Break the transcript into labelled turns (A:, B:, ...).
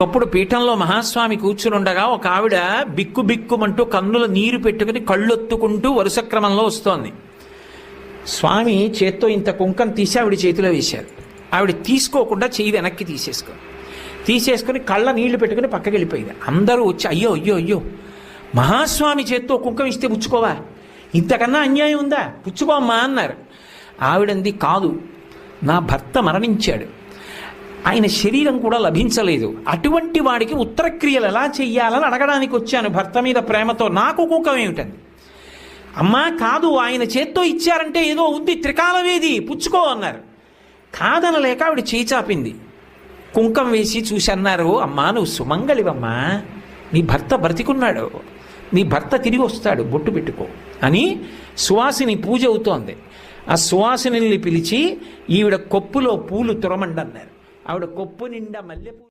A: ఒకప్పుడు పీఠంలో మహాస్వామి కూర్చునుండగా ఒక ఆవిడ బిక్కు బిక్కుమంటూ కన్నుల నీరు పెట్టుకుని కళ్ళొత్తుకుంటూ వరుస క్రమంలో వస్తోంది. స్వామి చేత్తో ఇంత కుంకం తీసి ఆవిడ చేతిలో వేశారు. ఆవిడ తీసుకోకుండా చెయ్యి వెనక్కి తీసేసుకొని కళ్ళ నీళ్లు పెట్టుకుని పక్కకి వెళ్ళిపోయింది. అందరూ వచ్చి అయ్యో అయ్యో అయ్యో మహాస్వామి చేత్తో కుంకం ఇస్తే పుచ్చుకోవా, ఇంతకన్నా అన్యాయం ఉందా, పుచ్చుకోమ్మా అన్నారు. ఆవిడంది కాదు, నా భర్త మరణించాడు, ఆయన శరీరం కూడా లభించలేదు, అటువంటి వాడికి ఉత్తరక్రియలు ఎలా చెయ్యాలని అడగడానికి వచ్చాను భర్త మీద ప్రేమతో, నాకు కుంకం ఏమిటండి. అమ్మా కాదు, ఆయన చేత్తో ఇచ్చారంటే ఏదో ఉంది, త్రికాలవేది, పుచ్చుకో అన్నారు. కాదనలేక ఆవిడ చేయి చాపింది. కుంకం వేసి చూసి అన్నారు, అమ్మా నువ్వు సుమంగళివమ్మా, నీ భర్త బ్రతికున్నాడు, నీ భర్త తిరిగి వస్తాడు, బొట్టు పెట్టుకో అని సువాసిని పూజ అవుతోంది. ఆ సువాసిని పిలిచి ఈవిడ కొప్పులో పూలు తురమండన్నారు. ఆవిడ కొప్పు నిండా మల్లెపూలు